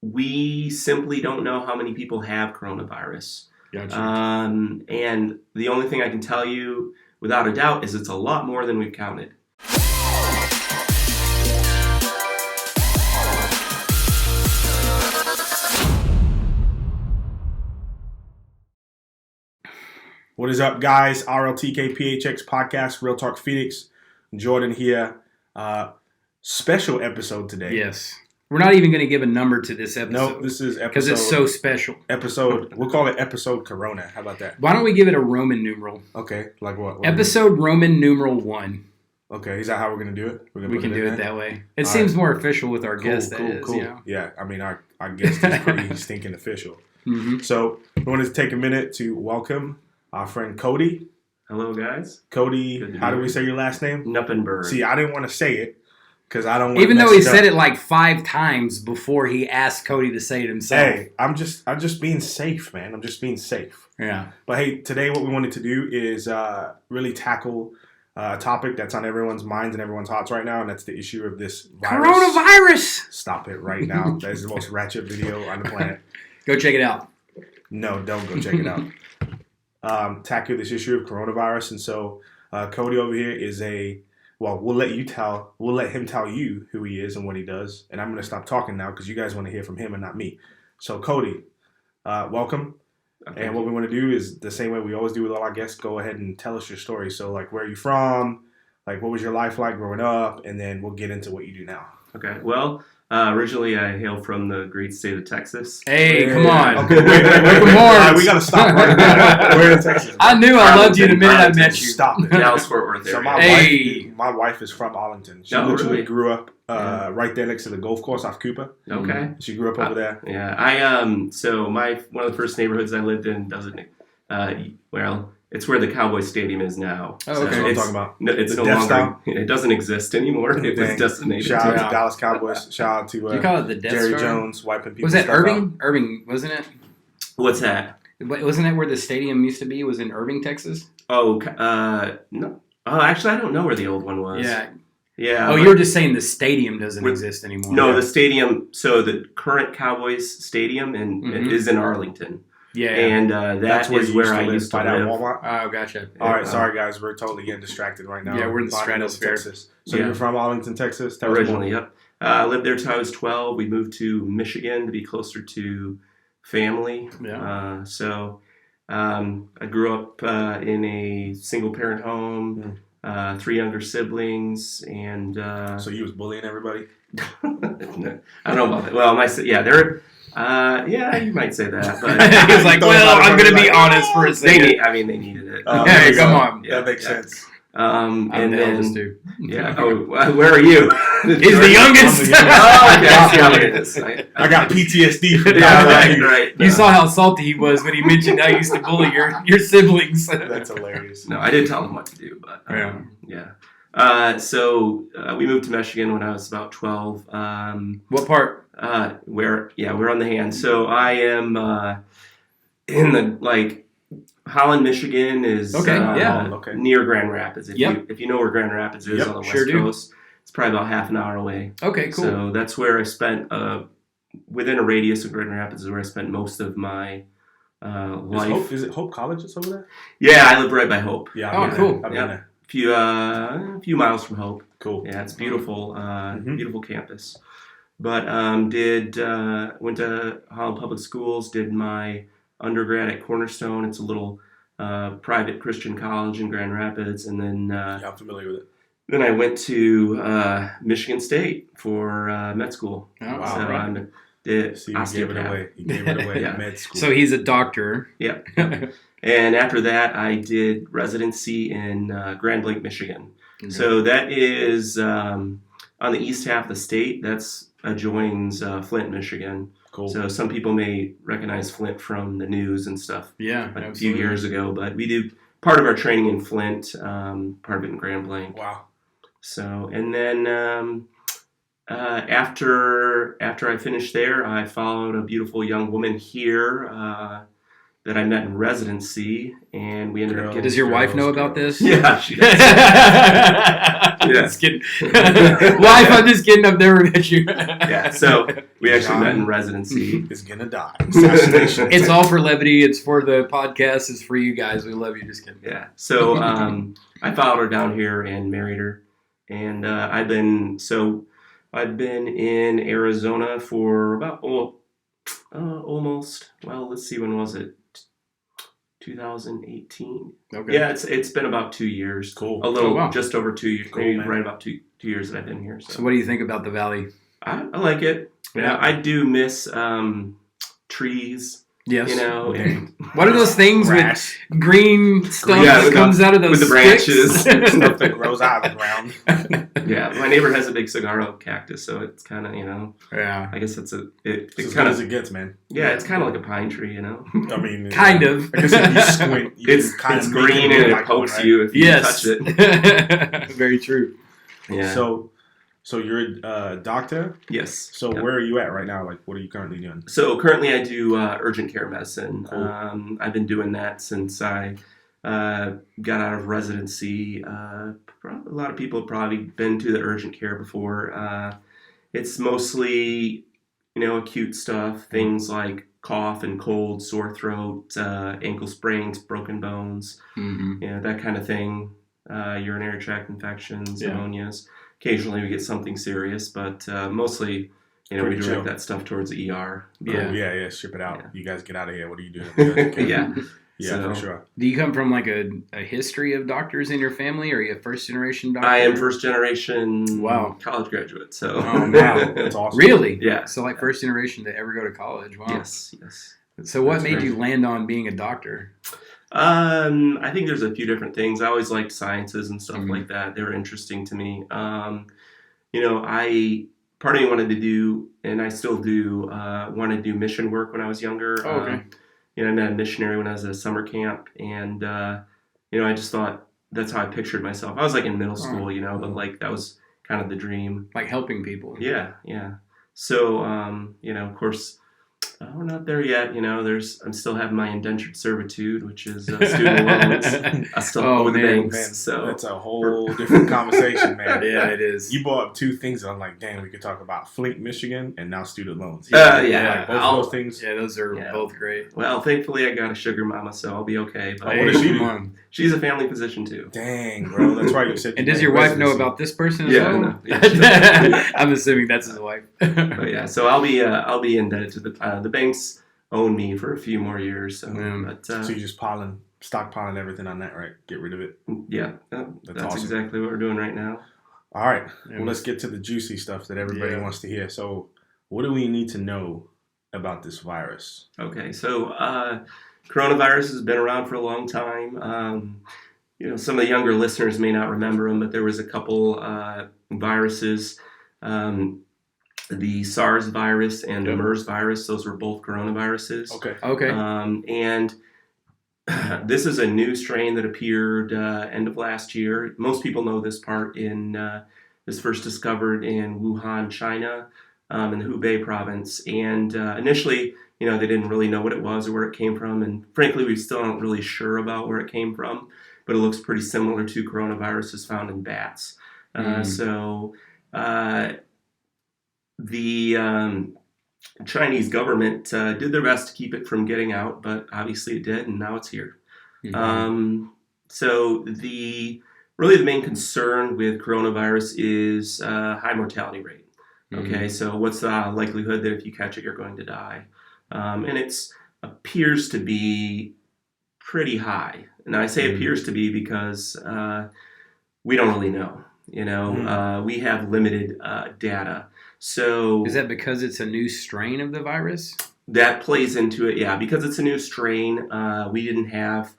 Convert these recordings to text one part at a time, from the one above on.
We simply don't know how many people have coronavirus. Gotcha. And the only thing I can tell you without a doubt is it's a lot more than we've counted. What is up, guys? RLTKPHX podcast, Real Talk Phoenix. Jordan here. Special episode today. Yes. We're not even going to give a number to this episode. Nope, this is episode. Because it's so special. We'll call it episode Corona. How about that? Why don't we give it a Roman numeral? Okay, like what? Episode Roman numeral 1. Okay, is that how we're going to do it? We can do it that way. It seems more official with our guest, that is. You know? Yeah, I mean, our guest is pretty stinking official. Mm-hmm. So, we wanted to take a minute to welcome our friend Cody. Hello, guys. Cody, how do we say your last name? Knuppenburg. See, I didn't want to say it because I don't want even though he said it like 5 times before he asked Cody to say it himself. Hey, I'm just being safe, man. I'm just being safe. Yeah. But hey, today what we wanted to do is really tackle a topic that's on everyone's minds and everyone's hearts right now, and that's the issue of this virus. Coronavirus! Stop it right now. That is the most ratchet video on the planet. Go check it out. No, don't go check it out. Tackle this issue of coronavirus, and so Cody over here is we'll let him tell you who he is and what he does, and I'm going to stop talking now because you guys want to hear from him and not me. So Cody, welcome. Okay. And what we want to do is the same way we always do with all our guests, go ahead and tell us your story. So like, where are you from? Like, what was your life like growing up? And then we'll get into what you do now. Okay, well, originally I hail from the great state of Texas. Hey, come on. Okay, wait. We got to stop right now. We're in Texas. I knew I loved you the minute I met you. Stop it. Dallas, Fort Worth area. So my wife is from Arlington. She literally really? grew up right there next to the golf course off Cooper. Okay. She grew up over there. Yeah, so one of the first neighborhoods I lived in doesn't, it's where the Cowboy Stadium is now. Oh, okay. That's what I'm talking about. No, it's no longer. It doesn't exist anymore. It was designated. Shout out to Dallas Cowboys. Shout out to you call it the Death Jerry Star? Jones wiping people. Was that Irving? Out. Irving, wasn't it? What's that? Wasn't that where the stadium used to be? Was in Irving, Texas? Oh, no. Oh, actually, I don't know where the old one was. Yeah. Yeah. Oh, you were just saying the stadium doesn't exist anymore. No, the stadium. So the current Cowboys stadium is in Arlington. Yeah, and that's where I used to live. Walmart. Oh, gotcha. All right, sorry guys, we're totally getting distracted right now. Yeah, we're in the stratosphere. Texas. So you're from Arlington, Texas? Originally, yep. I lived there till I was 12. We moved to Michigan to be closer to family. Yeah. I grew up in a single-parent home, 3 younger siblings, and so you was bullying everybody? I don't know about that. Well, they're. You might say that. But he was like, well, I'm going to be honest for a second. They needed it. Hey, come on. Yeah, that makes sense. I'm the eldest, too. Yeah. Oh, where are you? He's the youngest. Okay. I got PTSD from that. Right. You saw how salty he was when he mentioned how you used to bully your siblings. That's hilarious. No, I did tell him what to do, but So we moved to Michigan when I was about 12. What part? We're on the hand. So I am in the Holland, Michigan is near Grand Rapids. If you know where Grand Rapids is on the West Coast, it's probably about half an hour away. Okay, cool. So that's where I spent within a radius of Grand Rapids is where I spent most of my life. Is it Hope College that's over there? Yeah, I live right by Hope. Yeah. Cool. I've been there. A few miles from Hope. Cool. Yeah, it's beautiful. Beautiful campus. But went to Holland Public Schools. Did my undergrad at Cornerstone. It's a little private Christian college in Grand Rapids, and then I'm familiar with it. Then I went to Michigan State for med school. Oh, wow! So I did. So you gave it away. You gave it away at med school. So he's a doctor. Yeah. And after that, I did residency in Grand Blanc, Michigan. Mm-hmm. So that is on the east half of the state. That's adjoins Flint, Michigan. Cool. So some people may recognize Flint from the news and stuff. Yeah, a few years ago, but we do part of our training in Flint, part of it in Grand Blanc. Wow. So, and then after I finished there, I followed a beautiful young woman here that I met in residency, and we ended up getting... Does your wife know about this? Yeah, she does. Just kidding. Wife, I'm just kidding. I've never met you. Yeah, so we actually met in residency. Is gonna die. Assassination. It's all for levity. It's for the podcast. It's for you guys. We love you. Just kidding. Yeah. So I followed her down here and married her, and I've been in Arizona for about almost. Well, let's see, when was it? 2018. Okay. Yeah, it's been about 2 years. Cool. A little, just over 2 years. Cool, maybe man. right about two years that I've been here. So what do you think about the valley? I like it. Yeah, I do miss trees. Yes. You know, and what are those things Grass. with green stuff Yeah, that comes out of those with the sticks? branches. Stuff that grows out of the ground. Yeah, my neighbor has a big saguaro cactus, so it's kind of, Yeah. I guess it's It's it as kind good as of, it gets, man. yeah, it's kind of like a pine tree, I mean, Kind of. I guess if you squint, you It's kind of green and it pokes you if you touch it. Very true. Yeah. So you're a doctor. Yes. So where are you at right now? Like, what are you currently doing? So currently I do urgent care medicine. Cool. I've been doing that since I got out of residency. A lot of people have probably been to the urgent care before. It's mostly, acute stuff, things like cough and cold, sore throat, ankle sprains, broken bones, that kind of thing. Urinary tract infections, pneumonias. Occasionally we get something serious, but mostly, we direct that stuff towards the ER. Yeah, ship it out. Yeah. You guys get out of here. What are you doing? Yeah. Yeah, So, for sure. Do you come from like a history of doctors in your family, or are you a first generation doctor? I am first generation Wow. college graduate. So Oh, Wow, that's awesome. Really? Yeah. So like first generation to ever go to college. Wow. Yes. So what That's made crazy. you land on being a doctor? I think there's a few different things. I always liked sciences and stuff Mhm. like that. They were interesting to me. Part of me wanted to do, and I still do, want to do mission work when I was younger. Oh, okay. I met a missionary when I was at a summer camp, and I just thought that's how I pictured myself. I was like in middle school, but like that was kind of the dream. Like helping people. Yeah. So, of course, we're not there yet. I'm still having my indentured servitude, which is student loans. I still owe the banks. Man, so that's a whole different conversation, man. Yeah, it is. You brought up two things, and I'm like, damn, we could talk about Flint, Michigan, and now student loans. Yeah, both of those things. Yeah, those are both great. Well, thankfully, I got a sugar mama, so I'll be okay. But what does she do? Come on. She's a family physician too. Dang, bro, that's right. You said. And does your wife know about this person as Yeah, well? no. Yeah. I'm assuming that's his wife. But yeah, so I'll be indebted to the banks. Own me for a few more years. So, So you're just stockpiling everything on that, right? Get rid of it. Yeah, that's awesome. exactly what we're doing right now. All right. Well, let's get to the juicy stuff that everybody wants to hear. So, what do we need to know about this virus? Okay, so coronavirus has been around for a long time. Some of the younger listeners may not remember them, but there was a couple viruses. The SARS virus and the MERS virus, those were both coronaviruses. Okay. And this is a new strain that appeared end of last year. Most people know this part this first discovered in Wuhan, China, in the Hubei province. And initially, they didn't really know what it was or where it came from. And frankly, we still aren't really sure about where it came from, but it looks pretty similar to coronaviruses found in bats. The Chinese government did their best to keep it from getting out, but obviously it did, and now it's here. So the main concern with coronavirus is high mortality rate. Okay, so what's the likelihood that if you catch it, you're going to die? And it appears to be pretty high. And I say appears to be because we don't really know. We have limited data. So is that because it's a new strain of the virus? That plays into it, yeah. Because it's a new strain, we didn't have.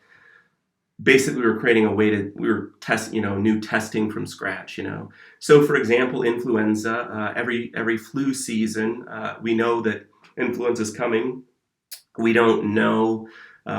Basically, we were creating a way we were new testing from scratch. So, for example, influenza. Every flu season, we know that influenza is coming. We don't know.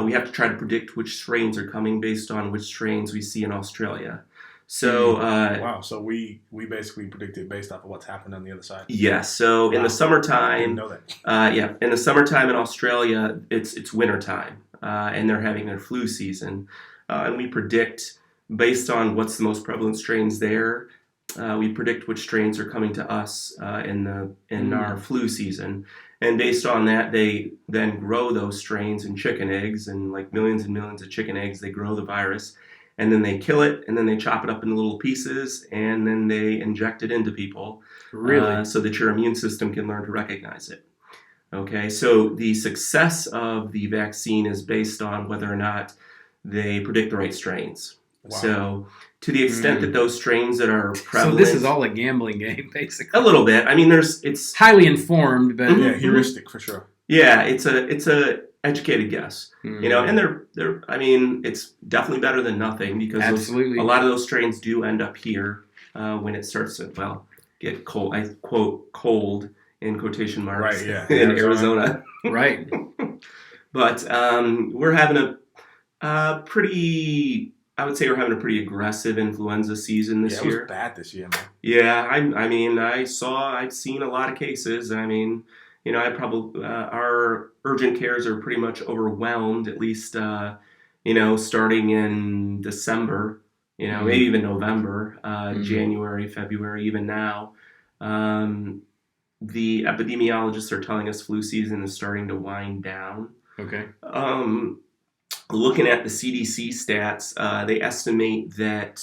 We have to try to predict which strains are coming based on which strains we see in Australia. So wow, so we basically predicted based off of what's happened on the other side. Yeah, so in the summertime, I didn't know that. in the summertime in Australia, it's wintertime. and they're having their flu season. And we predict, based on what's the most prevalent strains there, we predict which strains are coming to us in our flu season. And based on that, they then grow those strains in chicken eggs, and like millions and millions of chicken eggs, they grow the virus. And then they kill it, and then they chop it up into little pieces, and then they inject it into people. Really? So that your immune system can learn to recognize it. Okay, so the success of the vaccine is based on whether or not they predict the right strains. Wow. So to the extent that those strains that are prevalent... So this is all a gambling game, basically. A little bit. I mean, it's... highly informed, but... Yeah, heuristic, for sure. Yeah, it's a educated guess, and they're. I mean, it's definitely better than nothing because a lot of those strains do end up here when it starts to get cold. I quote cold in quotation marks. Right. Yeah. In Arizona. Right. But we're having a pretty. I would say we're having a pretty aggressive influenza season this year. It was bad this year, man. Yeah, I mean, I've seen a lot of cases. I mean. Our urgent cares are pretty much overwhelmed, at least, starting in December, maybe even November, January, February, even now. The epidemiologists are telling us flu season is starting to wind down. Okay. Looking at the CDC stats, they estimate that,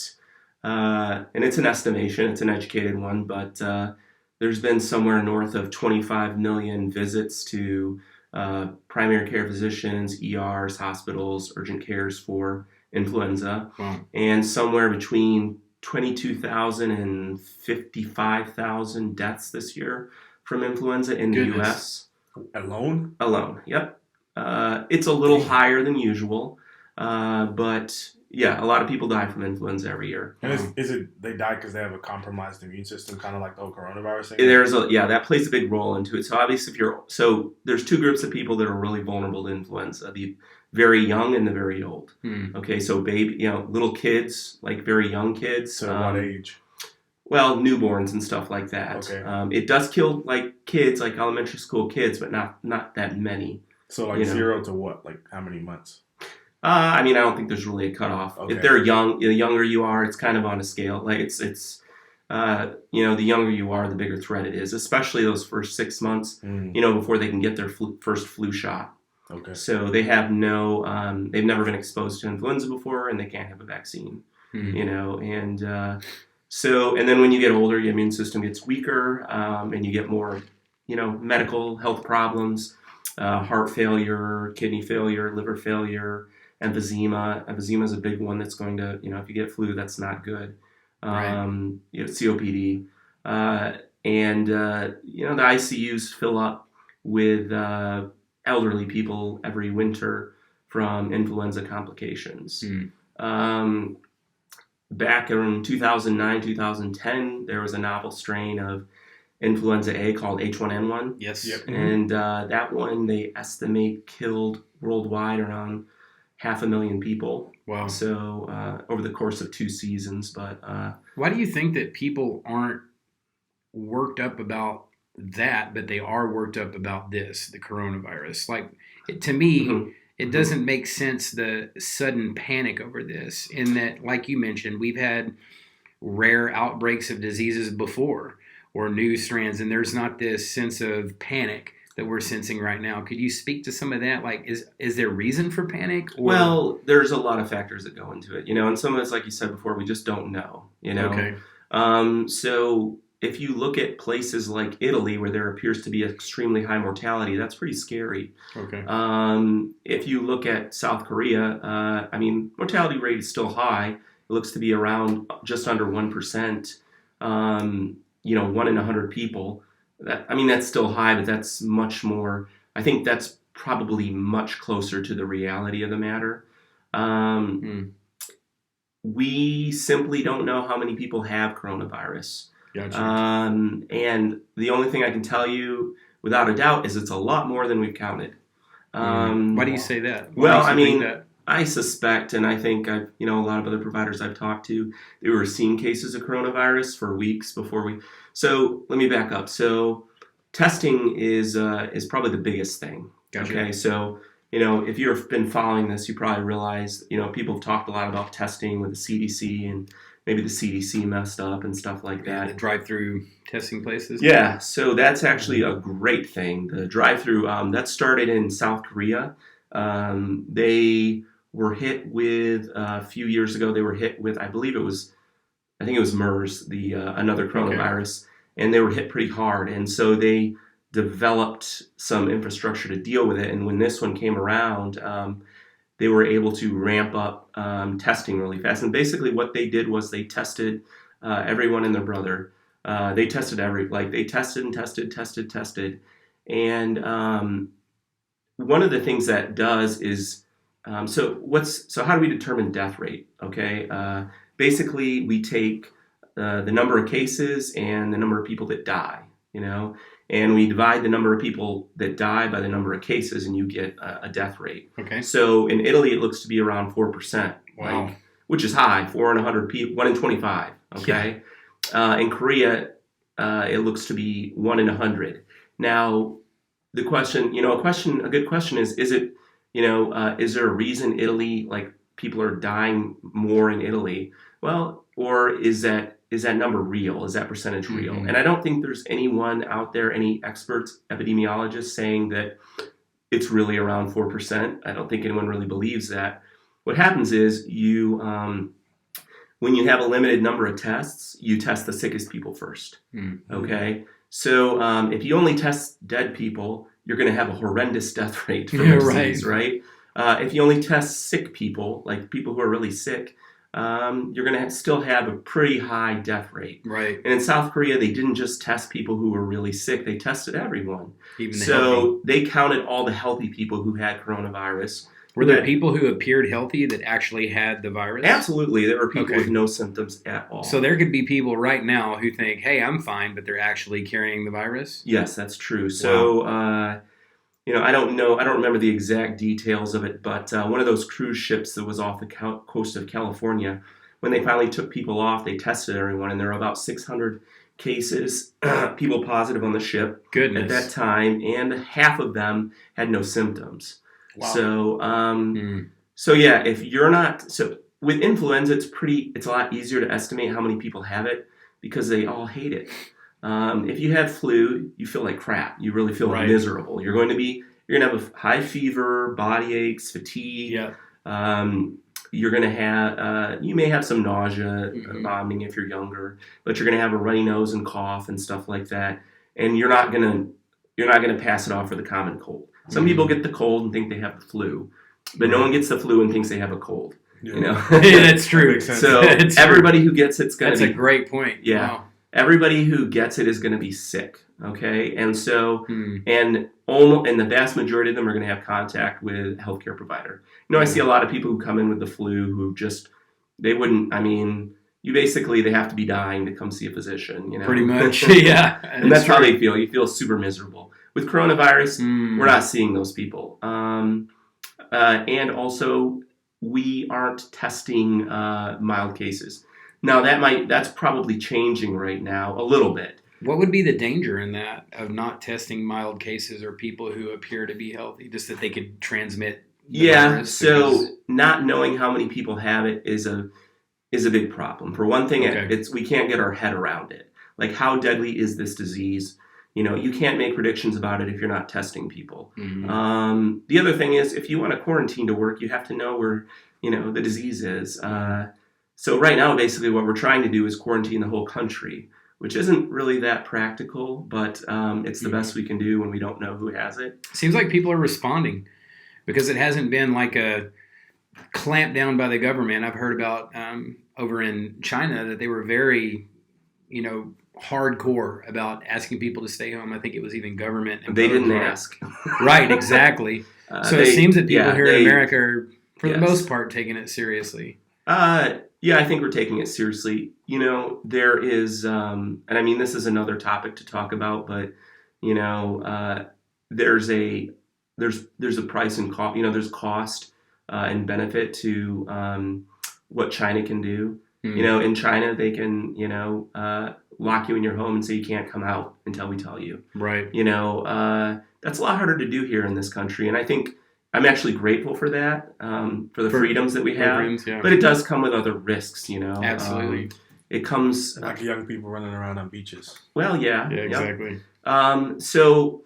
and it's an estimation, it's an educated one, but there's been somewhere north of 25 million visits to primary care physicians, ERs, hospitals, urgent cares for influenza, and somewhere between 22,000 and 55,000 deaths this year from influenza in the U.S. Alone? Alone, yep. It's a little higher than usual, but... Yeah, a lot of people die from influenza every year. And is it they die because they have a compromised immune system, kind of like the whole coronavirus thing? That plays a big role into it. So obviously, there's two groups of people that are really vulnerable to influenza: the very young and the very old. Okay, so little kids, like very young kids. So what age? Well, newborns and stuff like that. Okay. It does kill like kids, like elementary school kids, but not that many. So like 0 to what? Like how many months? I mean, I don't think there's really a cutoff. Okay. If they're young, the younger you are, it's kind of on a scale. Like the younger you are, the bigger threat it is, especially those first 6 months, before they can get their first flu shot. Okay. So they have they've never been exposed to influenza before, and they can't have a vaccine, and then when you get older, your immune system gets weaker, and you get more, medical health problems, heart failure, kidney failure, liver failure, emphysema. Emphysema is a big one that's going to, if you get flu, that's not good. COPD. And the ICUs fill up with elderly people every winter from influenza complications. Back in 2009, 2010, there was a novel strain of influenza A called H1N1. Yes. Yep. And that one, they estimate, killed worldwide around 500,000 people. Wow. So over the course of 2 seasons. But why do you think that people aren't worked up about that, but they are worked up about this, the coronavirus? Like, to me, it doesn't make sense, the sudden panic over this, in that, like you mentioned, we've had rare outbreaks of diseases before, or new strands, and there's not this sense of panic that we're sensing right now. Could you speak to some of that? Like, is there reason for panic? Or? Well, there's a lot of factors that go into it, and some of it's, like you said before, we just don't know, Okay. So if you look at places like Italy, where there appears to be extremely high mortality, that's pretty scary. Okay. If you look at South Korea, mortality rate is still high. It looks to be around just under 1%. 1 in 100 people. That's still high, but that's much more. I think that's probably much closer to the reality of the matter. We simply don't know how many people have coronavirus. Gotcha. And the only thing I can tell you without a doubt is it's a lot more than we've counted. Why do you say that? I suspect, and I think a lot of other providers I've talked to, they were seeing cases of coronavirus for weeks before we. So let me back up. So testing is probably the biggest thing. Gotcha. Okay, so if you've been following this, you probably realize, people have talked a lot about testing with the CDC, and maybe the CDC messed up and stuff like that. The drive-through testing places? Yeah, so that's actually a great thing. The drive-through, that started in South Korea. They were hit with, a few years ago, they were hit with, I think it was MERS, another coronavirus, and they were hit pretty hard. And so they developed some infrastructure to deal with it. And when this one came around, they were able to ramp up testing really fast. And basically what they did was they tested everyone and their brother. They tested they tested and tested. And one of the things that does is, so how do we determine death rate? Okay. Basically we take the number of cases and the number of people that die, and we divide the number of people that die by the number of cases, and you get a death rate. Okay. So in Italy, it looks to be around 4%, wow. Which is high, 4 in 100 people, 1 in 25. Okay. Yeah. In Korea, it looks to be 1 in 100. Now, the question, a good question is it, is there a reason Italy, people are dying more in Italy? Well, or is that number real? Is that percentage real? Mm-hmm. And I don't think there's anyone out there, any experts, epidemiologists, saying that it's really around 4%. I don't think anyone really believes that. What happens is when you have a limited number of tests, you test the sickest people first. Mm-hmm. Okay? So if you only test dead people, you're going to have a horrendous death rate from the disease, right? If you only test sick people, like people who are really sick, you're going to still have a pretty high death rate. Right. And in South Korea, they didn't just test people who were really sick. They tested everyone. Even the healthy. They counted all the healthy people who had coronavirus. Were there people who appeared healthy that actually had the virus? Absolutely. There were people with no symptoms at all. So there could be people right now who think, hey, I'm fine, but they're actually carrying the virus? Yes, that's true. So, wow. I don't know. I don't remember the exact details of it, but one of those cruise ships that was off the coast of California, when they finally took people off, they tested everyone, and there were about 600 cases, people positive on the ship at that time, and half of them had no symptoms. Wow. So yeah, if you're not, with influenza, it's a lot easier to estimate how many people have it because they all hate it. If you have flu, you feel like crap. You really feel miserable. You're going to have a high fever, body aches, fatigue. Yeah. You're going to have, you may have some nausea, vomiting if you're younger, but you're going to have a runny nose and cough and stuff like that. And you're not going to pass it off for the common cold. Some people get the cold and think they have the flu, but no one gets the flu and thinks they have a cold. Yeah, that's true. So everybody who gets it's going to be. That's a great point. Yeah. Wow. Everybody who gets it is going to be sick, okay? And so, and the vast majority of them are going to have contact with a healthcare provider. I see a lot of people who come in with the flu who they have to be dying to come see a physician, Pretty much, yeah. And that's how they feel. You feel super miserable. With coronavirus, we're not seeing those people. And also, we aren't testing mild cases. Now that's probably changing right now a little bit. What would be the danger in that of not testing mild cases or people who appear to be healthy, just that they could transmit the virus? So not knowing how many people have it is a big problem. For one thing, we can't get our head around it. Like, how deadly is this disease? You can't make predictions about it if you're not testing people. Mm-hmm. The other thing is, if you want a quarantine to work, you have to know where the disease is. So right now, basically, what we're trying to do is quarantine the whole country, which isn't really that practical, but it's the best we can do when we don't know who has it. Seems like people are responding because it hasn't been like a clamp down by the government. I've heard about over in China that they were very, hardcore about asking people to stay home. I think it was even government. They didn't ask. Right, exactly. So it seems that people here in America are, for the most part, taking it seriously. Yeah, I think we're taking it seriously. There is, and I mean, this is another topic to talk about, but, there's a price and cost, there's cost and benefit to what China can do. In China, they can, lock you in your home and say you can't come out until we tell you. Right. That's a lot harder to do here in this country. And I think I'm actually grateful for that, for the freedoms that we have. But it does come with other risks, Absolutely. It comes like young people running around on beaches. Well, yeah. Yeah, exactly. So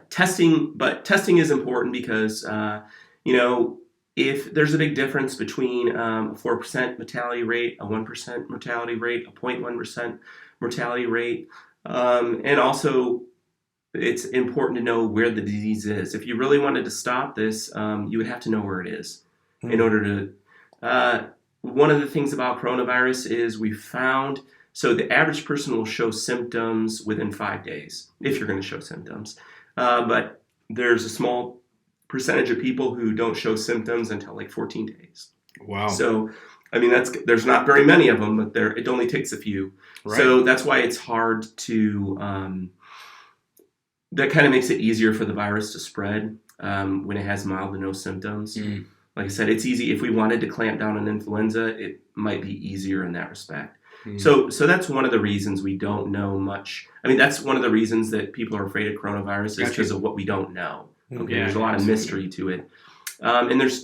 testing is important because if there's a big difference between a 4% mortality rate, a 1% mortality rate, a 0.1% mortality rate, and also it's important to know where the disease is. If you really wanted to stop this, you would have to know where it is in order to. One of the things about coronavirus is we found, so the average person will show symptoms within 5 days, if you're going to show symptoms. But there's a small percentage of people who don't show symptoms until like 14 days. Wow. So, I mean, there's not very many of them, but it only takes a few. Right. So that's why it's hard to, that kind of makes it easier for the virus to spread when it has mild to no symptoms. Mm. Like I said, it's easy. If we wanted to clamp down on influenza, it might be easier in that respect. Mm. So that's one of the reasons we don't know much. I mean, that's one of the reasons that people are afraid of coronavirus is because of what we don't know. Okay, there's a lot of mystery to it. And there's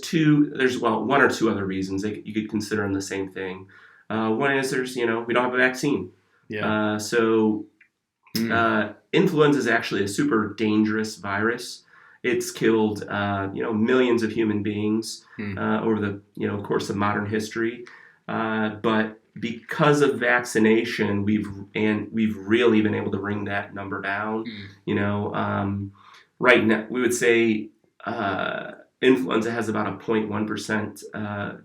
one or two other reasons you could consider them the same thing. One is we don't have a vaccine. Yeah. Influenza is actually a super dangerous virus. It's killed, millions of human beings over the, course of modern history. But because of vaccination, we've really been able to bring that number down. Right now, we would say influenza has about a 0.1%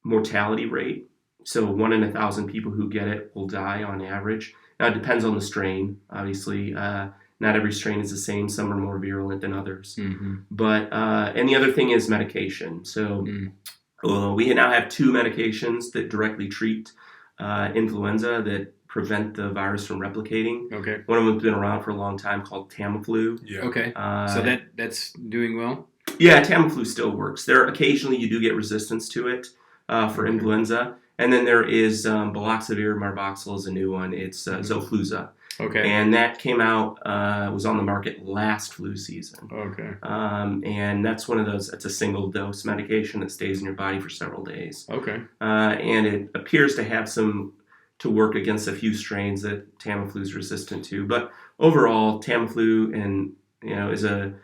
mortality rate. So 1 in 1,000 people who get it will die on average. Now, it depends on the strain, obviously. Not every strain is the same. Some are more virulent than others. Mm-hmm. But and the other thing is medication. So we now have 2 medications that directly treat influenza that prevent the virus from replicating. Okay. One of them's been around for a long time, called Tamiflu. Yeah. Okay. So that's doing well? Yeah, Tamiflu still works. Occasionally you do get resistance to it for influenza. And then there is baloxavir marboxil is a new one. It's Xofluza. Okay. And that came out, was on the market last flu season. Okay. And that's one of those, it's a single dose medication that stays in your body for several days. Okay. And it appears to work against a few strains that Tamiflu is resistant to. But overall, Tamiflu is a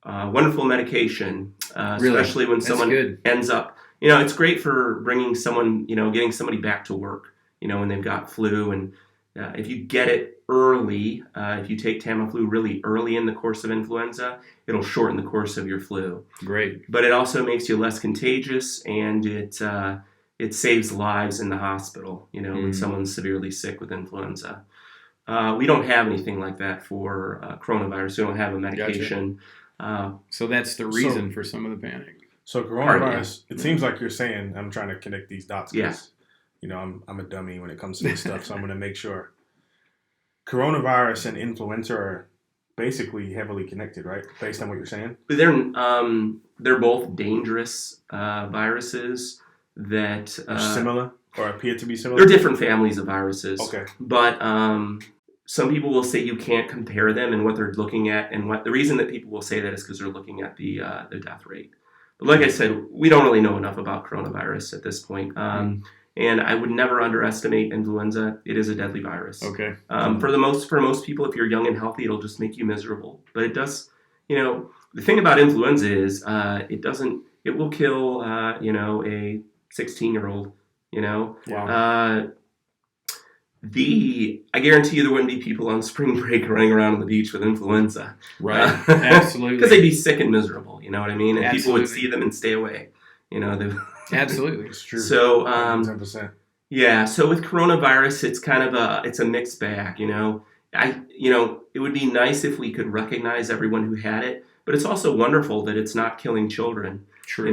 wonderful medication, especially when someone ends up, it's great for bringing someone, getting somebody back to work, when they've got flu. And if you get it early, if you take Tamiflu really early in the course of influenza, it'll shorten the course of your flu. Great. But it also makes you less contagious, and it saves lives in the hospital, when someone's severely sick with influenza. We don't have anything like that for coronavirus. We don't have a medication. Gotcha. So that's the reason for some of the panic. So coronavirus, it seems like you're saying, I'm trying to connect these dots because, I'm a dummy when it comes to this stuff, so I'm going to make sure. Coronavirus and influenza are basically heavily connected, right? Based on what you're saying? They're both dangerous viruses that are similar or appear to be similar. They're different families of viruses. Okay, but some people will say you can't compare them and what they're looking at, and the reason that people will say that is because they're looking at the death rate. But like I said, we don't really know enough about coronavirus at this point. And I would never underestimate influenza. It is a deadly virus. Okay. For most people, if you're young and healthy, it'll just make you miserable. But it does, the thing about influenza is it will kill, a 16-year-old, Wow. I guarantee you there wouldn't be people on spring break running around on the beach with influenza. Right. Absolutely. Because they'd be sick and miserable, you know what I mean? And Absolutely. People would see them and stay away. Absolutely. It's true. So, 100%. Yeah. So with coronavirus, it's kind of it's a mixed bag, it would be nice if we could recognize everyone who had it, but it's also wonderful that it's not killing children. True.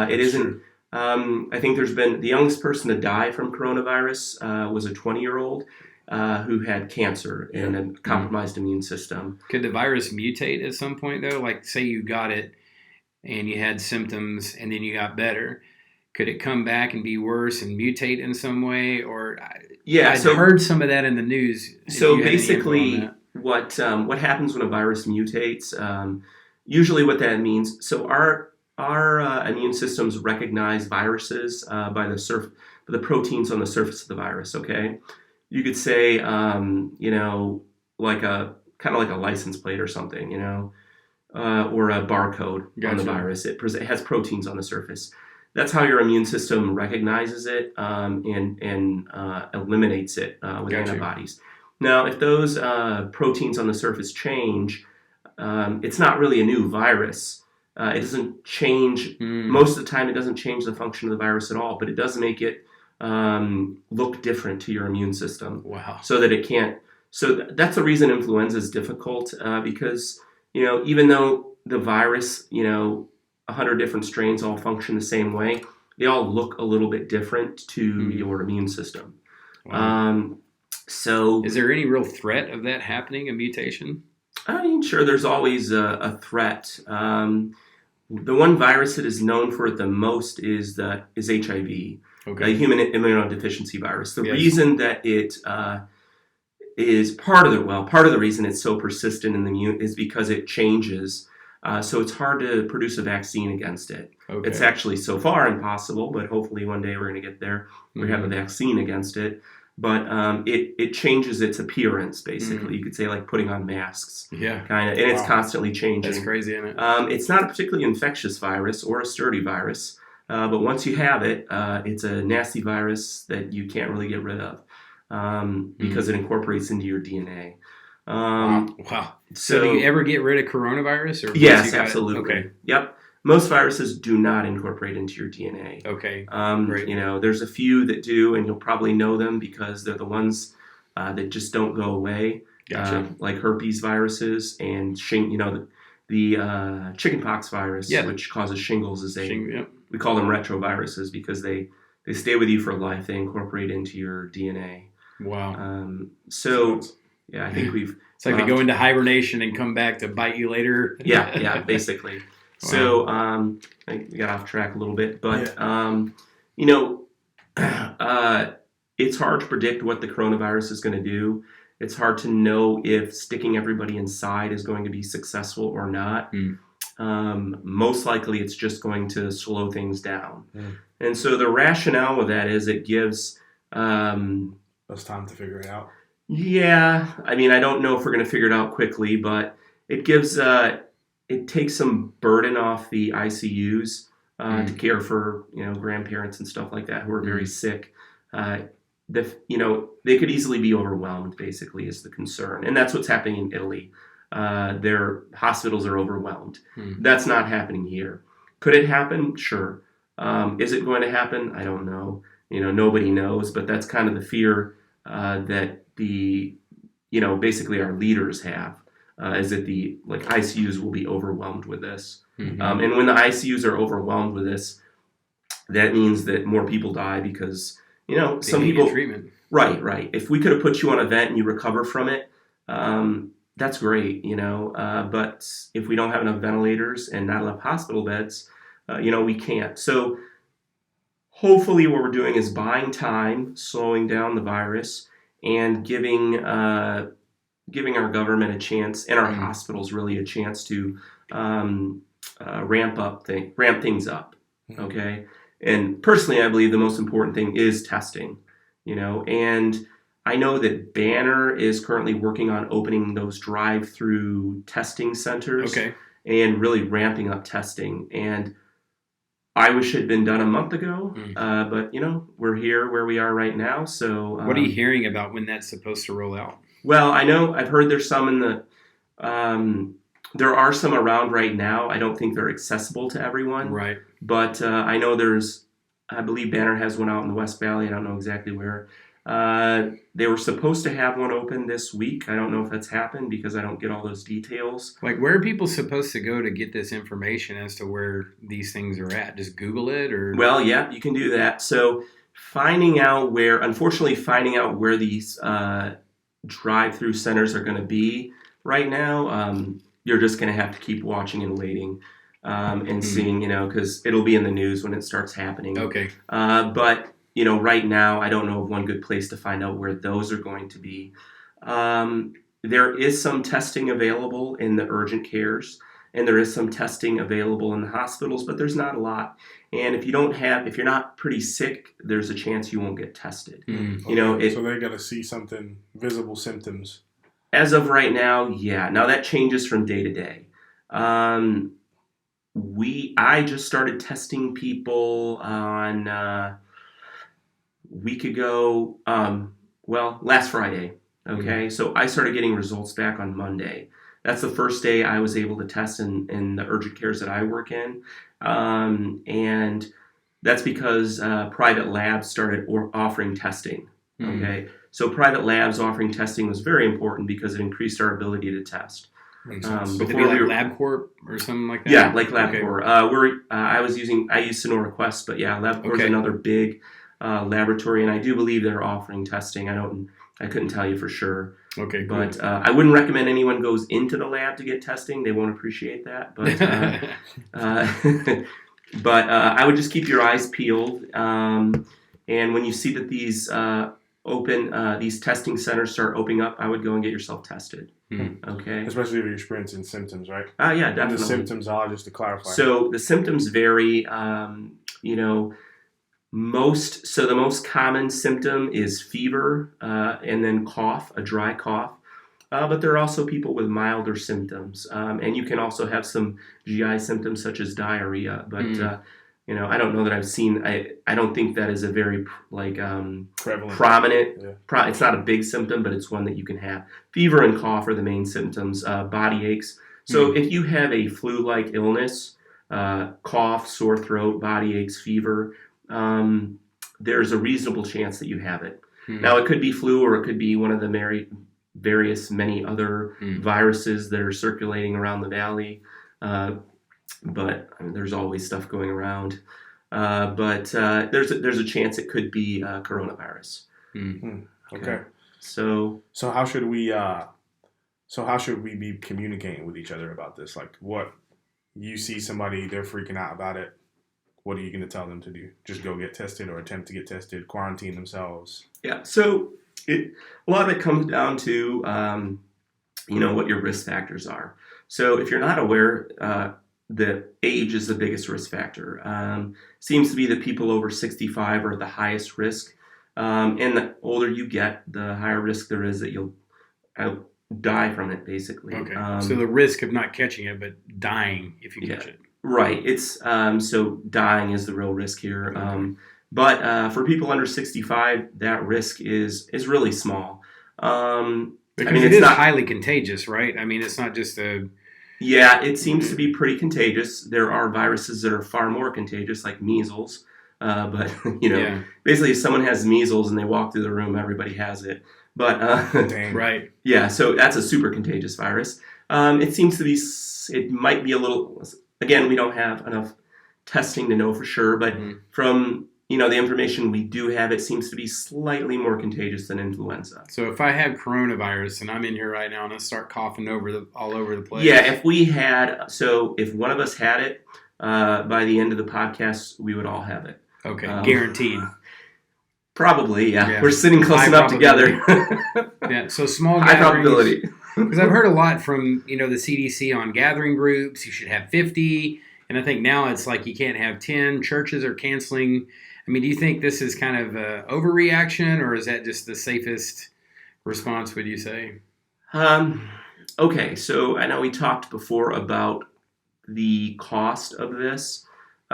It isn't. True. I think there's been the youngest person to die from coronavirus was a 20-year-old who had cancer and a compromised immune system. Could the virus mutate at some point, though? Like, say you got it and you had symptoms and then you got better. Could it come back and be worse and mutate in some way? Or I've heard some of that in the news. So basically, what happens when a virus mutates? usually what that means, so our immune systems recognize viruses by the proteins on the surface of the virus. Okay, you could say, like a kind of like a license plate or something, or a barcode on the virus. It has proteins on the surface. That's how your immune system recognizes it and eliminates it with antibodies. Now, if those proteins on the surface change, it's not really a new virus. It doesn't change, most of the time it doesn't change the function of the virus at all, but it does make it look different to your immune system. Wow. So that it can't, that's the reason influenza is difficult because, even though the virus, 100 different strains all function the same way, they all look a little bit different to your immune system. Wow. So is there any real threat of that happening, a mutation? I mean, sure, there's always a threat. The one virus that is known for it the most is HIV, the human immunodeficiency virus. The reason that it is part of the reason it's so persistent in the immune is because it changes. So it's hard to produce a vaccine against it. Okay. It's actually so far impossible, but hopefully one day we're going to get there. We have a vaccine against it. But it changes its appearance, basically. You could say like putting on masks. Yeah. Kind of. And it's constantly changing. That's crazy, isn't it? It's not a particularly infectious virus or a sturdy virus. But once you have it, it's a nasty virus that you can't really get rid of because it incorporates into your DNA. Wow. So do you ever get rid of coronavirus? Or yes, absolutely. Okay. Yep. Most viruses do not incorporate into your DNA. Okay. Great. There's a few that do, and you'll probably know them because they're the ones that just don't go away. Gotcha. Like herpes viruses and the chickenpox virus, which causes shingles, we call them retroviruses because they stay with you for life. They incorporate into your DNA. Wow. I think we've. It's like they go into hibernation and come back to bite you later. Yeah, basically. Wow. So I think we got off track a little bit, but it's hard to predict what the coronavirus is going to do. It's hard to know if sticking everybody inside is going to be successful or not. Most likely, it's just going to slow things down. And so the rationale with that is it gives us time to figure it out. Yeah, I mean, I don't know if we're going to figure it out quickly, but it gives. It takes some burden off the ICUs to care for grandparents and stuff like that who are very sick. They could easily be overwhelmed. Basically, is the concern, and that's what's happening in Italy. Their hospitals are overwhelmed. That's not happening here. Could it happen? Sure. Is it going to happen? I don't know. Nobody knows, but that's kind of the fear that basically our leaders have. Is that the ICUs will be overwhelmed with this. And when the ICUs are overwhelmed with this, that means that more people die because, some people... treatment. Right. If we could have put you on a vent and you recover from it, that's great, but if we don't have enough ventilators and not enough hospital beds, we can't. So hopefully what we're doing is buying time, slowing down the virus, and giving our government a chance and our hospitals really a chance to ramp things up. Okay. And personally, I believe the most important thing is testing, and I know that Banner is currently working on opening those drive-through testing centers and really ramping up testing. And I wish it had been done a month ago, but we're here where we are right now. So what are you hearing about when that's supposed to roll out? Well, I know I've heard there's some there are some around right now. I don't think they're accessible to everyone. Right. But I know I believe Banner has one out in the West Valley. I don't know exactly where. They were supposed to have one open this week. I don't know if that's happened because I don't get all those details. Where are people supposed to go to get this information as to where these things are at? Just Google it or? Well, yeah, you can do that. So finding out where these drive-through centers are going to be right now, you're just going to have to keep watching and waiting and seeing, because it'll be in the news when it starts happening. Okay. But, right now, I don't know of one good place to find out where those are going to be. There is some testing available in the urgent cares. and there is some testing available in the hospitals, but there's not a lot. And if you're not pretty sick, there's a chance you won't get tested. Okay. So they got to see something, visible symptoms. As of right now, yeah. Now that changes from day to day. I just started testing people on a week ago. Last Friday. Okay, so I started getting results back on Monday. That's the first day I was able to test in the urgent cares that I work in, and that's because private labs started offering testing. Okay, so private labs offering testing was very important because it increased our ability to test. Would it be like LabCorp or something like that? Yeah, like LabCorp. Okay. I use Sonora Quest, but yeah, LabCorp is another big laboratory, and I do believe they're offering testing. I couldn't tell you for sure. Okay, cool. But I wouldn't recommend anyone goes into the lab to get testing. They won't appreciate that. But I would just keep your eyes peeled. And when you see that these these testing centers start opening up, I would go and get yourself tested. Okay. Especially if you're experiencing symptoms, right? Yeah, definitely. And the symptoms are, just to clarify. So the symptoms vary. The most common symptom is fever, and then cough, a dry cough. But there are also people with milder symptoms, and you can also have some GI symptoms such as diarrhea. But I don't know that I've seen. I don't think that is a very prevalent, prominent. Yeah. It's not a big symptom, but it's one that you can have. Fever and cough are the main symptoms. Body aches. So if you have a flu-like illness, cough, sore throat, body aches, fever, there's a reasonable chance that you have it. Now, it could be flu, or it could be one of the many other viruses that are circulating around the valley. But there's always stuff going around. But there's a chance it could be coronavirus. Okay. So how should we be communicating with each other about this? Like, what you see somebody, they're freaking out about it. What are you going to tell them to do? Just go get tested, or attempt to get tested, quarantine themselves? Yeah. So a lot of it comes down to what your risk factors are. So if you're not aware, the age is the biggest risk factor. Seems to be that people over 65 are at the highest risk. And the older you get, the higher risk there is that you'll die from it, basically. Okay. So the risk of not catching it, but dying if you catch it. Right. It's so dying is the real risk here. Okay. But for people under 65, that risk is really small. Because it is highly contagious, right? I mean, it's not just a... Yeah, it seems to be pretty contagious. There are viruses that are far more contagious, like measles. But, basically if someone has measles and they walk through the room, everybody has it. But, Dang. Right. Yeah, so that's a super contagious virus. It seems to be, it might be a little, again, we don't have enough testing to know for sure, but from, the information we do have, it seems to be slightly more contagious than influenza. So if I have coronavirus and I'm in here right now and I start coughing all over the place. Yeah, if one of us had it, by the end of the podcast, we would all have it. Okay, guaranteed. Probably, yeah. We're sitting close enough together. Yeah, so small gatherings. High probability. Because I've heard a lot from, the CDC on gathering groups. You should have 50. And I think now it's like you can't have 10. Churches are canceling. I mean, do you think this is kind of an overreaction, or is that just the safest response, would you say? Okay, so I know we talked before about the cost of this.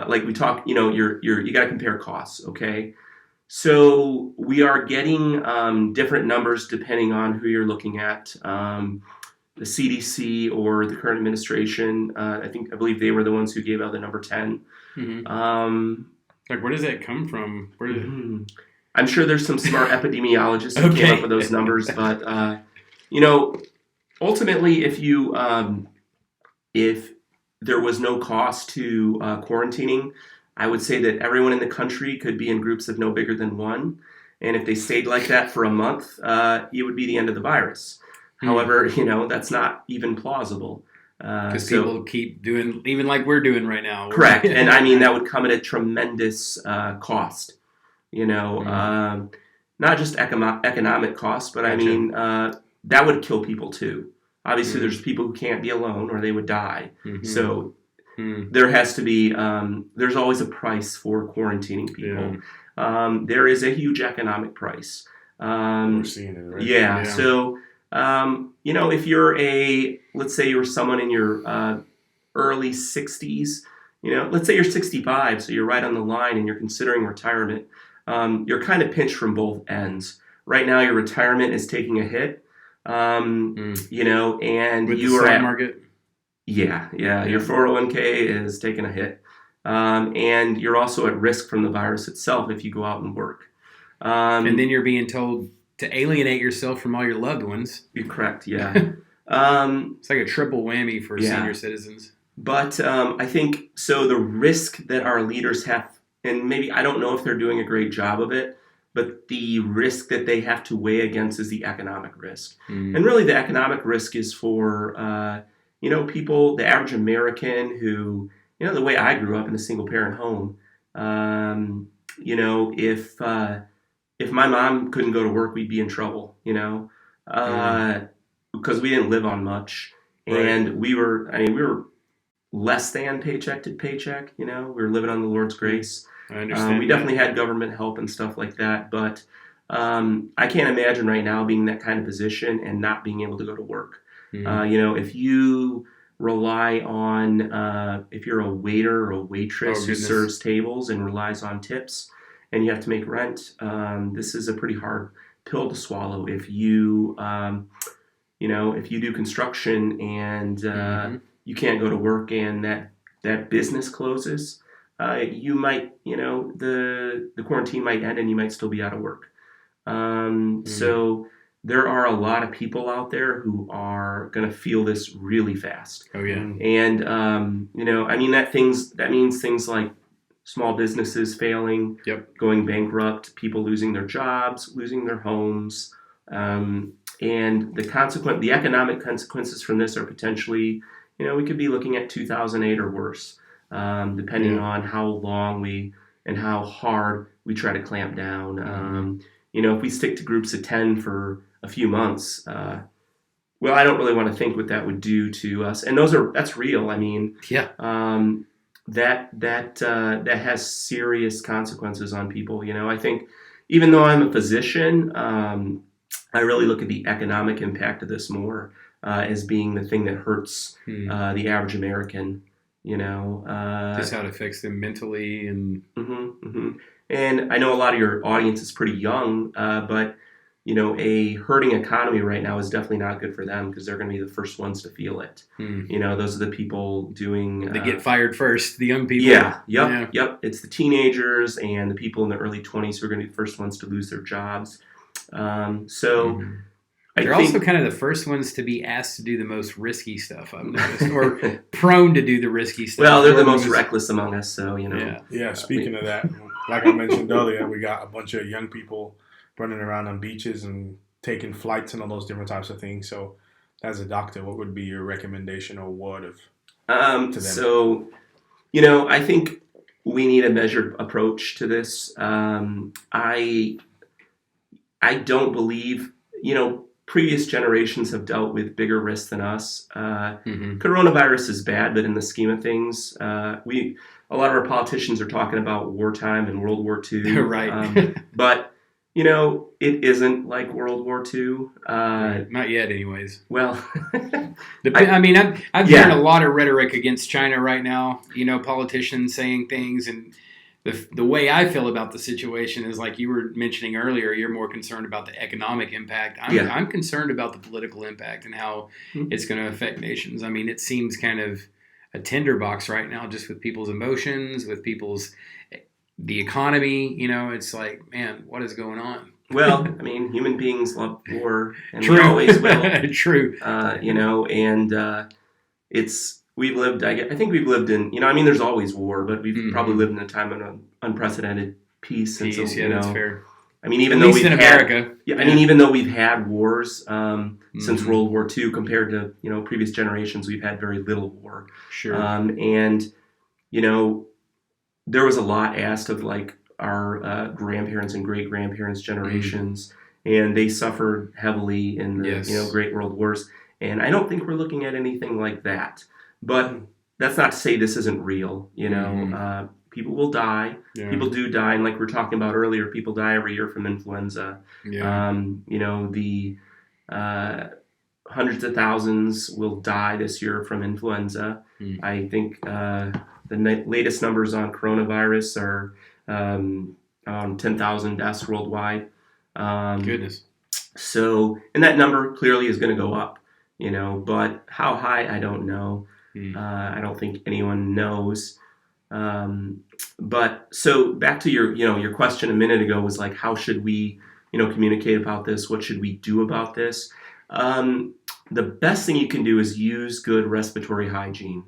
Like we talked, you got to compare costs, okay? So we are getting different numbers depending on who you're looking at. The CDC or the current administration, I believe they were the ones who gave out the number 10. Like, where does that come from? I'm sure there's some smart epidemiologists who came up with those numbers, but ultimately, if there was no cost to quarantining, I would say that everyone in the country could be in groups of no bigger than 1, and if they stayed like that for a month, it would be the end of the virus. However, that's not even plausible. Because people keep doing, even like we're doing right now. Correct. And I mean, that would come at a tremendous cost, not just economic cost, but I mean, that would kill people too. Obviously, there's people who can't be alone or they would die. So there has to be, there's always a price for quarantining people. There is a huge economic price. We're seeing it, right? Yeah. So, if you're let's say you're someone in your early 60s, let's say you're 65, so you're right on the line and you're considering retirement, you're kind of pinched from both ends. Right now, your retirement is taking a hit, and With you the stock market. Yeah. Your 401k is taking a hit, and you're also at risk from the virus itself if you go out and work. And then you're being told to alienate yourself from all your loved ones. You're correct. Yeah. It's like a triple whammy for senior citizens. But I think so. The risk that our leaders have, and maybe I don't know if they're doing a great job of it, but the risk that they have to weigh against is the economic risk. And really the economic risk is for, people, the average American who, the way I grew up in a single parent home, if my mom couldn't go to work, we'd be in trouble, because we didn't live on much. Right. And we were less than paycheck to paycheck, we were living on the Lord's grace. I understand. We definitely had government help and stuff like that, but I can't imagine right now being in that kind of position and not being able to go to work. If you rely on, if you're a waiter or a waitress who serves tables and relies on tips and you have to make rent, this is a pretty hard pill to swallow. If you, if you do construction and you can't go to work and that business closes, you might, the quarantine might end and you might still be out of work. So there are a lot of people out there who are going to feel this really fast. Oh yeah. And, that means things like small businesses failing, going bankrupt, people losing their jobs, losing their homes. And the economic consequences from this are potentially, we could be looking at 2008 or worse. Depending on how long and how hard we try to clamp down. If we stick to groups of 10 for a few months, I don't really want to think what that would do to us. And that's real. I mean, that has serious consequences on people. I think even though I'm a physician, I really look at the economic impact of this more as being the thing that hurts the average American. Just how it affects them mentally and. And I know a lot of your audience is pretty young, but a hurting economy right now is definitely not good for them because they're going to be the first ones to feel it. Those are the people doing. They get fired first. The young people. Yep. It's the teenagers and the people in the early 20s who are going to be the first ones to lose their jobs. They're also kind of the first ones to be asked to do the most risky stuff, I've noticed, or prone to do the risky stuff. Well, they're the most reckless among us, so, Yeah, speaking of that, like I mentioned earlier, we got a bunch of young people running around on beaches and taking flights and all those different types of things. So as a doctor, what would be your recommendation or word to them? So, I think we need a measured approach to this. I don't believe, previous generations have dealt with bigger risks than us. Coronavirus is bad, but in the scheme of things, a lot of our politicians are talking about wartime and World War II. Right. But, it isn't like World War II. Not yet, anyways. Well, I've heard a lot of rhetoric against China right now. Politicians saying things, and the way I feel about the situation is like you were mentioning earlier. You're more concerned about the economic impact. I'm concerned about the political impact and how it's going to affect nations. I mean, it seems kind of a tinderbox right now, just with people's emotions, with the economy. It's like, man, what is going on? Well, human beings love war, and we always will. True. We've lived, I think we've lived in, there's always war, but we've probably lived in a time of unprecedented peace. And so, that's fair. Even though we've had, even though we've had wars since World War II compared to, previous generations, we've had very little war. Sure. There was a lot asked of like our grandparents and great grandparents generations, and they suffered heavily in the, Great World Wars. And I don't think we're looking at anything like that. But that's not to say this isn't real. People will die. Yeah. People do die. And like we were talking about earlier, people die every year from influenza. Yeah. The hundreds of thousands will die this year from influenza. I think the latest numbers on coronavirus are 10,000 deaths worldwide. Goodness. So, and that number clearly is going to go up, but how high, I don't know. I don't think anyone knows. But so back to your question a minute ago was like, how should we, communicate about this? What should we do about this? The best thing you can do is use good respiratory hygiene.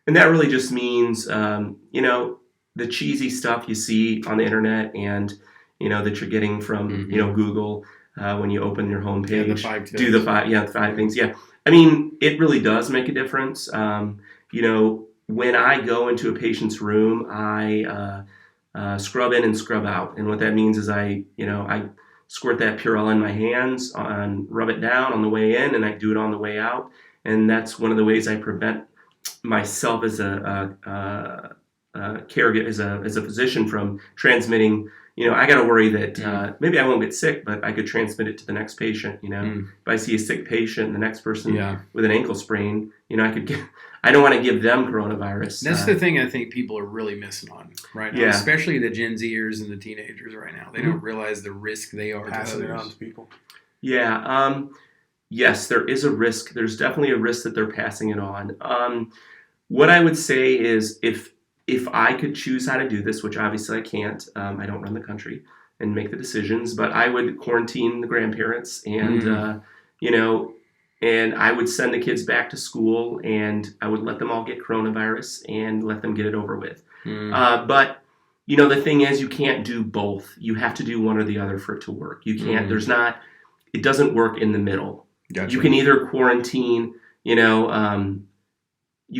And that really just means, the cheesy stuff you see on the internet and, that you're getting from, Google when you open your homepage. The five things. Yeah. I mean, it really does make a difference. When I go into a patient's room, I scrub in and scrub out. And what that means is I squirt that Purell in my hands, rub it down on the way in, and I do it on the way out. And that's one of the ways I prevent myself as a caregiver, as a physician, from transmitting. I got to worry that maybe I won't get sick, but I could transmit it to the next patient. If I see a sick patient, the next person with an ankle sprain, I don't want to give them coronavirus. That's the thing I think people are really missing on right now, especially the Gen Zers and the teenagers right now. They don't realize the risk they are passing it on to people. Yeah. Yes, there is a risk. There's definitely a risk that they're passing it on. What I would say is if I could choose how to do this, which obviously I can't, I don't run the country and make the decisions, but I would quarantine the grandparents and, and I would send the kids back to school and I would let them all get coronavirus and let them get it over with. But, the thing is, you can't do both. You have to do one or the other for it to work. You can't, it doesn't work in the middle. Gotcha. You can either quarantine, you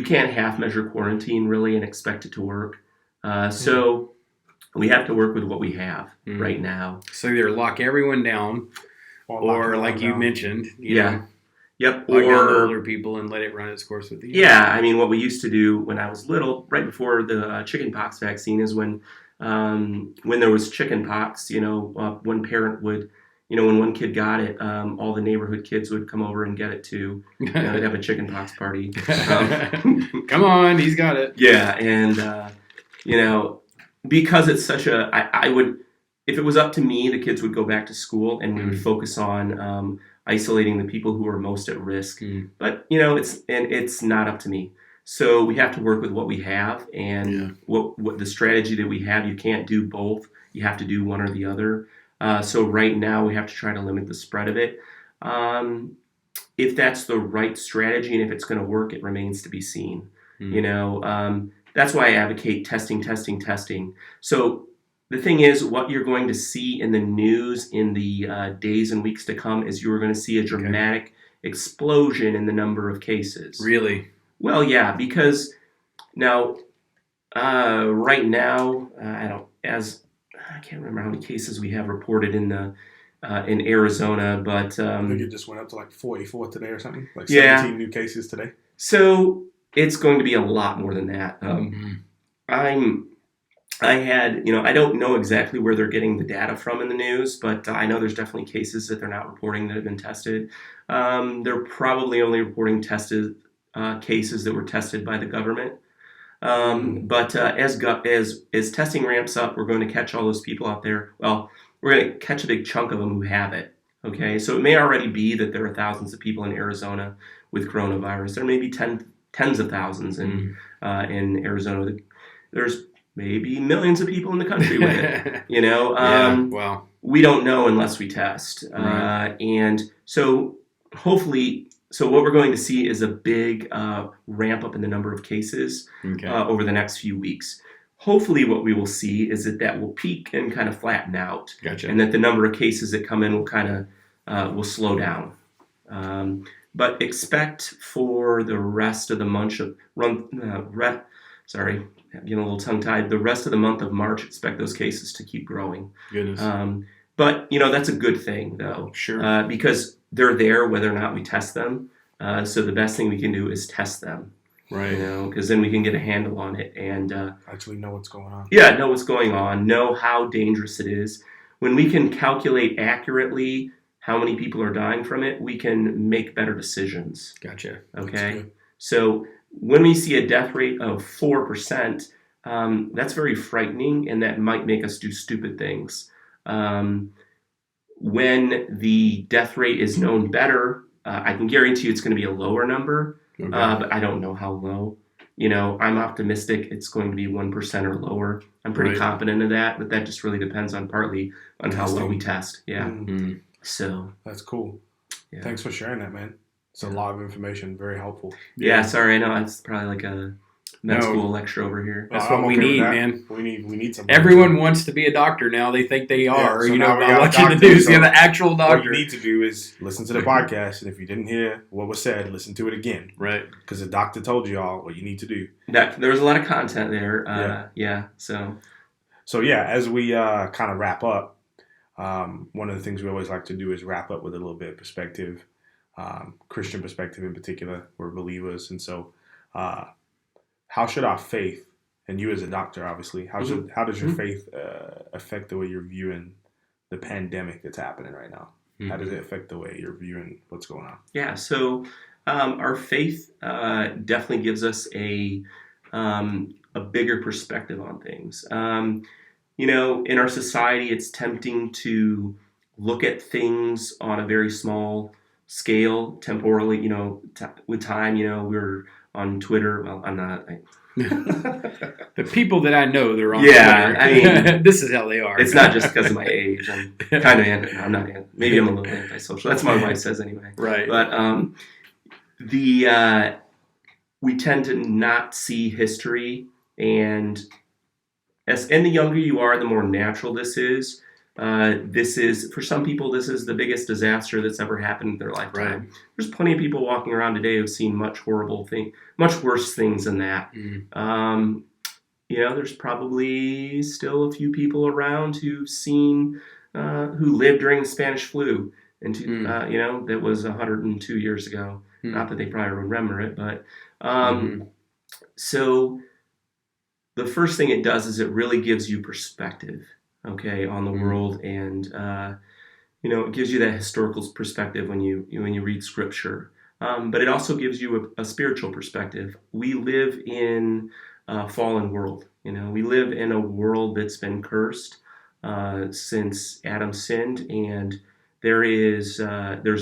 can't half-measure quarantine, really, and expect it to work. So we have to work with what we have right now. So either lock everyone down, or like you mentioned, Yep. Lock down the older people and let it run its course with you. Yeah, I mean, what we used to do when I was little, right before the chickenpox vaccine, is when there was chickenpox, one parent would, when one kid got it, all the neighborhood kids would come over and get it too. They'd have a chickenpox party. Come on, he's got it. Yeah, and because it's such I would, if it was up to me, the kids would go back to school and we would focus on isolating the people who are most at risk. But it's not up to me. So we have to work with what we have, and what the strategy that we have. You can't do both. You have to do one or the other. So right now we have to try to limit the spread of it. If that's the right strategy and if it's going to work, it remains to be seen. That's why I advocate testing. So the thing is, what you're going to see in the news in the days and weeks to come is you're going to see a dramatic explosion in the number of cases. Really? Well, yeah, because now, right now, I can't remember how many cases we have reported in Arizona, but I think it just went up to like 44 today or something, like 17 new cases today. So it's going to be a lot more than that. I don't know exactly where they're getting the data from in the news, but I know there's definitely cases that they're not reporting that have been tested. They're probably only reporting cases that were tested by the government. But as testing ramps up, we're going to catch all those people out there. Well, we're going to catch a big chunk of them who have it. Okay, so it may already be that there are thousands of people in Arizona with coronavirus. There may be tens of thousands in Arizona. There's maybe millions of people in the country with it. Wow. We don't know unless we test. Right. And so hopefully. So what we're going to see is a big ramp up in the number of cases over the next few weeks. Hopefully what we will see is that will peak and kind of flatten out. Gotcha. And that the number of cases that come in will kind of will slow down. But expect for the rest of the month getting a little tongue-tied. The rest of the month of March, expect those cases to keep growing. Goodness. But that's a good thing, though. Sure. Because they're there whether or not we test them. So the best thing we can do is test them. Right. Because then we can get a handle on it and actually know what's going on. Yeah, know what's going on, know how dangerous it is. When we can calculate accurately how many people are dying from it, we can make better decisions. Gotcha. Okay. So when we see a death rate of 4%, that's very frightening, and that might make us do stupid things. When the death rate is known better, I can guarantee you it's going to be a lower number. Okay. But I don't know how low. I'm optimistic it's going to be 1% or lower. I'm pretty confident of that, but that just really depends on partly on how well we test. Yeah. Mm-hmm. So that's cool. Yeah. Thanks for sharing that, man. It's a lot of information. Very helpful. Yeah. Sorry. I know it's probably like a med school lecture over here. That's what we need, man. We need some. Everyone wants to be a doctor now. They think they are. So watching the news. So the actual doctor. What you need to do is listen to the podcast, and if you didn't hear what was said, listen to it again. Right. Because the doctor told you all what you need to do. There was a lot of content there. So yeah, as we kind of wrap up, one of the things we always like to do is wrap up with a little bit of perspective, Christian perspective in particular. We're believers, and so. How should our faith, and you as a doctor, obviously, how does your faith affect the way you're viewing the pandemic that's happening right now? Mm-hmm. How does it affect the way you're viewing what's going on? Yeah, so our faith definitely gives us a bigger perspective on things. In our society, it's tempting to look at things on a very small scale, temporally, with time, we're on Twitter. Well, I'm not. The people that I know, they're on Twitter. I mean, this is how they are. It's not just because of my age. I'm kind of I'm not. Maybe I'm a little antisocial. That's what my wife says anyway. Right. But we tend to not see history, and the younger you are, the more natural this is. This is, for some people, this is the biggest disaster that's ever happened in their lifetime. Right. There's plenty of people walking around today who've seen much worse things than that. Mm. There's probably still a few people around who've seen, who lived during the Spanish flu, that was 102 years ago. Mm. Not that they probably remember it, but so the first thing it does is it really gives you perspective. On the world, and it gives you that historical perspective when you read Scripture. But it also gives you a spiritual perspective. We live in a fallen world. We live in a world that's been cursed since Adam sinned, and there's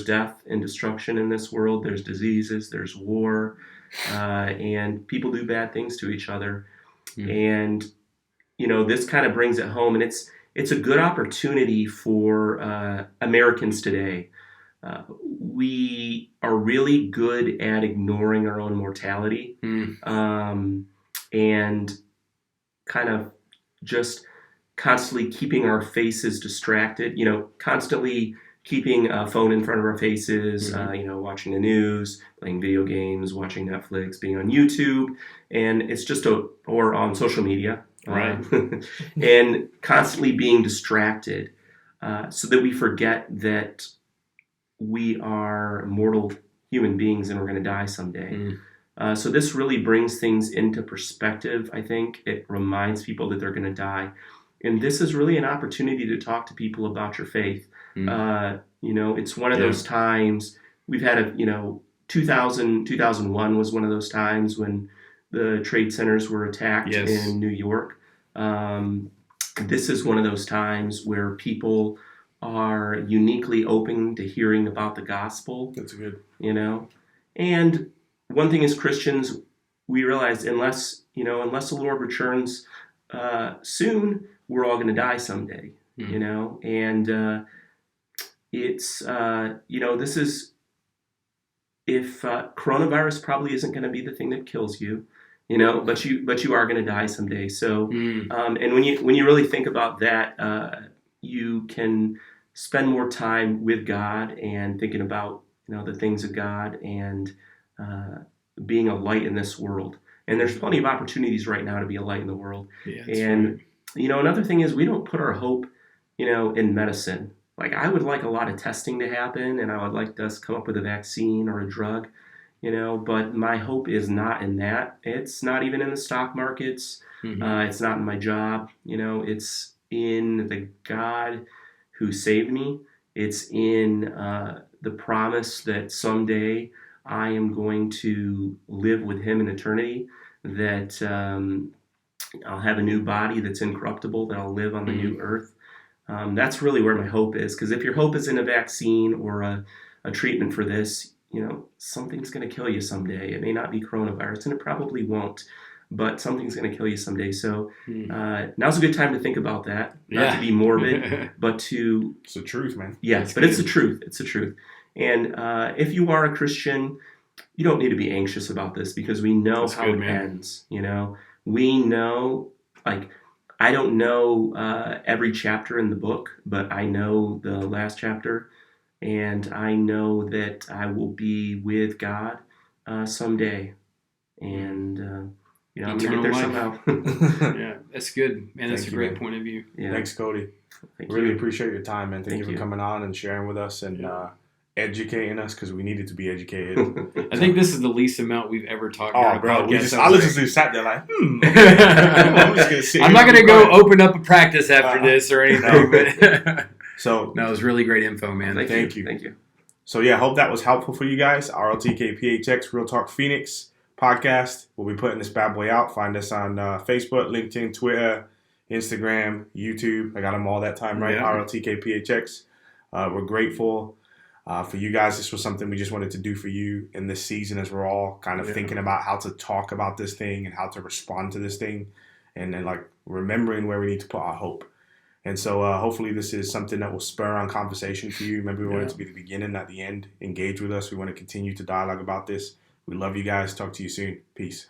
death and destruction in this world. There's diseases, there's war, and people do bad things to each other, and this kind of brings it home, and it's a good opportunity for Americans today. We are really good at ignoring our own mortality, and kind of just constantly keeping our faces distracted. Constantly keeping a phone in front of our faces. Watching the news, playing video games, watching Netflix, being on YouTube, and it's just or on social media. Right. And constantly being distracted so that we forget that we are mortal human beings and we're going to die someday. So this really brings things into perspective, I think. It reminds people that they're going to die. And this is really an opportunity to talk to people about your faith. It's one of those times we've had 2001 was one of those times when the trade centers were attacked in New York. This is one of those times where people are uniquely open to hearing about the gospel. That's good. And one thing as Christians, we realize unless the Lord returns soon, we're all going to die someday. And it's this is if coronavirus probably isn't going to be the thing that kills you. But you are going to die someday. So, and when you really think about that, you can spend more time with God and thinking about the things of God and being a light in this world. And there's plenty of opportunities right now to be a light in the world. Yeah, and another thing is we don't put our hope in medicine. Like I would like a lot of testing to happen, and I would like us to come up with a vaccine or a drug. but my hope is not in that. It's not even in the stock markets. It's not in my job. It's in the God who saved me. It's in the promise that someday I am going to live with him in eternity, that I'll have a new body that's incorruptible, that I'll live on the new earth. That's really where my hope is, because if your hope is in a vaccine or a treatment for this, something's going to kill you someday. It may not be coronavirus, and it probably won't, but something's going to kill you someday. So now's a good time to think about that. Not to be morbid, but to... It's the truth, man. Yes, but it's the truth. It's the truth. And if you are a Christian, you don't need to be anxious about this, because we know how it ends. We know, I don't know every chapter in the book, but I know the last chapter, and I know that I will be with God someday. And, I'm going to get there somehow. Yeah, that's good. Man, that's a great point of view. Yeah. Thanks, Cody. Really appreciate your time, man. Thank you for coming on and sharing with us and educating us, because we needed to be educated. I think this is the least amount we've ever talked about. Oh, bro. I literally sat there like, I'm not going to go open up a practice after this or anything. But so, no, it was really great info, man. Thank you. So, yeah, hope that was helpful for you guys. RLTK PHX, Real Talk Phoenix podcast. We'll be putting this bad boy out. Find us on Facebook, LinkedIn, Twitter, Instagram, YouTube. I got them all that time, right? Yeah. RLTK PHX. We're grateful for you guys. This was something we just wanted to do for you in this season, as we're all kind of thinking about how to talk about this thing and how to respond to this thing, and then remembering where we need to put our hope. And so hopefully this is something that will spur on conversation for you. Maybe we want it to be the beginning, not the end. Engage with us. We want to continue to dialogue about this. We love you guys. Talk to you soon. Peace.